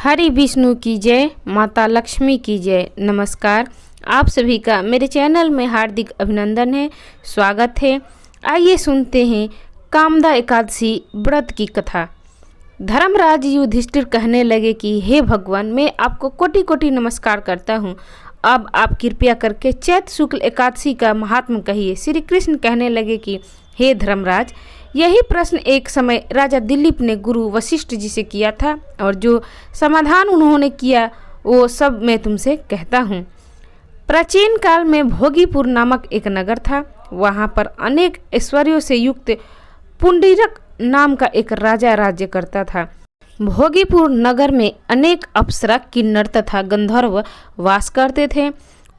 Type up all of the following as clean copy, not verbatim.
हरि विष्णु की जय, माता लक्ष्मी की जय। नमस्कार, आप सभी का मेरे चैनल में हार्दिक अभिनंदन है, स्वागत है। आइए सुनते हैं कामदा एकादशी व्रत की कथा। धर्मराज युधिष्ठिर कहने लगे कि हे भगवान, मैं आपको कोटि कोटि नमस्कार करता हूँ। अब आप कृपया करके चैत्र शुक्ल एकादशी का महात्म कहिए। श्री कृष्ण कहने लगे कि हे धर्मराज, यही प्रश्न एक समय राजा दिलीप ने गुरु वशिष्ठ जी से किया था और जो समाधान उन्होंने किया वो सब मैं तुमसे कहता हूँ। प्राचीन काल में भोगीपुर नामक एक नगर था। वहाँ पर अनेक ऐश्वर्यों से युक्त पुंडरीक नाम का एक राजा राज्य करता था। भोगीपुर नगर में अनेक अप्सरा, किन्नर तथा गंधर्व वास करते थे।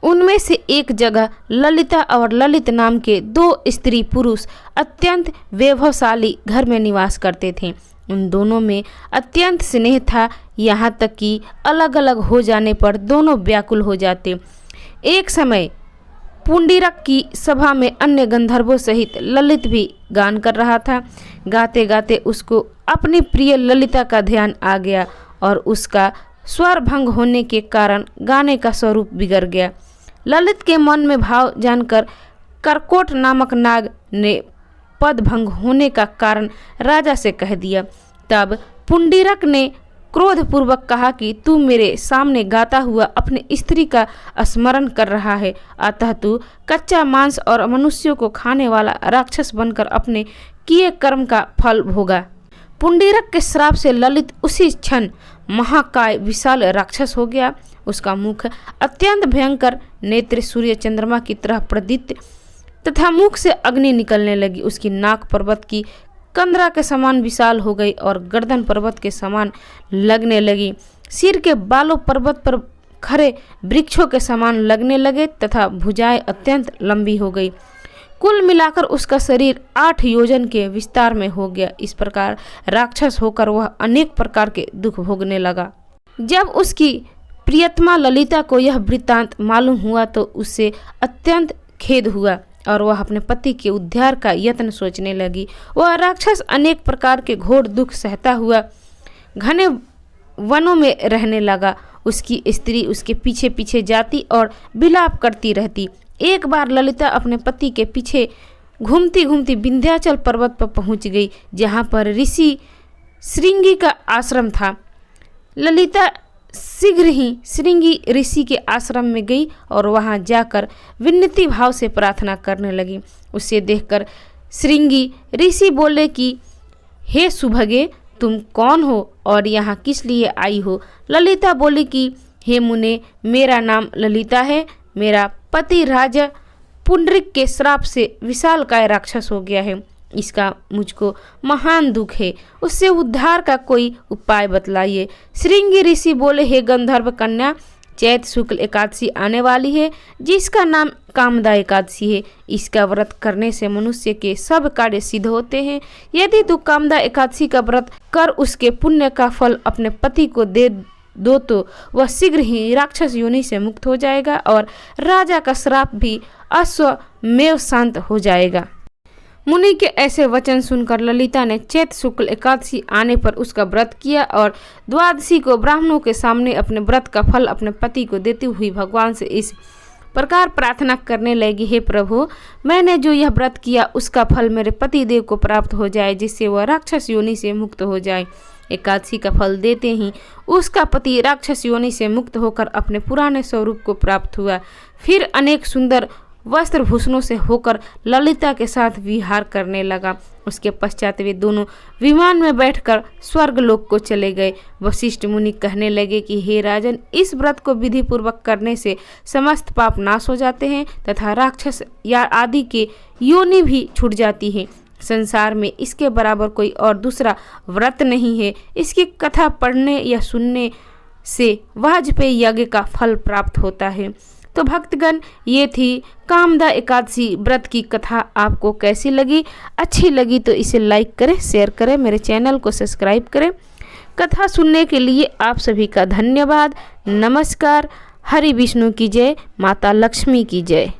उनमें से एक जगह ललिता और ललित नाम के दो स्त्री पुरुष अत्यंत वैभवशाली घर में निवास करते थे। उन दोनों में अत्यंत स्नेह था, यहाँ तक कि अलग अलग हो जाने पर दोनों व्याकुल हो जाते। एक समय पुंडरीक की सभा में अन्य गंधर्वों सहित ललित भी गान कर रहा था। गाते गाते उसको अपनी प्रिय ललिता का ध्यान आ गया और उसका स्वर भंग होने के कारण गाने का स्वरूप बिगड़ गया। ललित के मन में भाव जानकर करकोट नामक नाग ने पद भंग होने का कारण राजा से कह दिया। तब पुंडरीक ने क्रोधपूर्वक कहा कि तू मेरे सामने गाता हुआ अपने स्त्री का स्मरण कर रहा है, अतः तू कच्चा मांस और मनुष्यों को खाने वाला राक्षस बनकर अपने किए कर्म का फल भोगा। पुंडरीक के श्राप से ललित उसी क्षण महाकाय विशाल राक्षस हो गया। उसका मुख अत्यंत भयंकर, नेत्र सूर्य चंद्रमा की तरह प्रदीप्त तथा मुख से अग्नि निकलने लगी। उसकी नाक पर्वत की कंदरा के समान विशाल हो गई और गर्दन पर्वत के समान लगने लगी। सिर के बालों पर्वत पर खड़े वृक्षों के समान लगने लगे तथा भुजाएं अत्यंत लंबी हो गई। कुल मिलाकर उसका शरीर 8 योजन के विस्तार में हो गया। इस प्रकार राक्षस होकर वह अनेक प्रकार के दुख भोगने लगा। जब उसकी प्रियतमा ललिता को यह वृत्तांत मालूम हुआ तो उससे अत्यंत खेद हुआ और वह अपने पति के उद्धार का यत्न सोचने लगी। वह राक्षस अनेक प्रकार के घोर दुख सहता हुआ घने वनों में रहने लगा। उसकी स्त्री उसके पीछे पीछे जाती और विलाप करती रहती। एक बार ललिता अपने पति के पीछे घूमती घूमती विंध्याचल पर्वत पर पहुंच गई, जहां पर ऋषि श्रृंगी का आश्रम था। ललिता शीघ्र ही श्रृंगी ऋषि के आश्रम में गई और वहां जाकर विनती भाव से प्रार्थना करने लगी। उसे देखकर श्रृंगी ऋषि बोले कि हे सुभगे, तुम कौन हो और यहाँ किस लिए आई हो? ललिता बोली कि हे मुने, मेरा नाम ललिता है। मेरा पति राजा पुंडरीक के श्राप से विशालकाय राक्षस हो गया है। इसका मुझको महान दुख है। उससे उद्धार का कोई उपाय बतलाइए। श्रृंगी ऋषि बोले, हे गंधर्व कन्या, चैत्र शुक्ल एकादशी आने वाली है, जिसका नाम कामदा एकादशी है। इसका व्रत करने से मनुष्य के सब कार्य सिद्ध होते हैं। यदि तू कामदा एकादशी का व्रत कर उसके पुण्य का फल अपने पति को दे दो तो वह शीघ्र ही राक्षस योनि से मुक्त हो जाएगा और राजा का श्राप भी अश्वमेव शांत हो जाएगा। मुनि के ऐसे वचन सुनकर ललिता ने चैत्र शुक्ल एकादशी आने पर उसका व्रत किया और द्वादशी को ब्राह्मणों के सामने अपने व्रत का फल अपने पति को देती हुई भगवान से इस प्रकार प्रार्थना करने लगी, हे प्रभु, मैंने जो यह व्रत किया उसका फल मेरे पति देव को प्राप्त हो जाए, जिससे वह राक्षस योनि से मुक्त हो जाए। एकादशी का फल देते ही उसका पति राक्षस योनि से मुक्त होकर अपने पुराने स्वरूप को प्राप्त हुआ। फिर अनेक सुंदर वस्त्र भूषणों से होकर ललिता के साथ विहार करने लगा। उसके पश्चात वे दोनों विमान में बैठकर स्वर्गलोक को चले गए। वशिष्ठ मुनि कहने लगे कि हे राजन, इस व्रत को विधि पूर्वक करने से समस्त पाप नाश हो जाते हैं तथा राक्षस या आदि के योनि भी छूट जाती है। संसार में इसके बराबर कोई और दूसरा व्रत नहीं है। इसकी कथा पढ़ने या सुनने से वाजपेयी यज्ञ का फल प्राप्त होता है। तो भक्तगण, ये थी कामदा एकादशी व्रत की कथा। आपको कैसी लगी? अच्छी लगी तो इसे लाइक करें, शेयर करें, मेरे चैनल को सब्सक्राइब करें। कथा सुनने के लिए आप सभी का धन्यवाद। नमस्कार। हरि विष्णु की जय, माता लक्ष्मी की जय।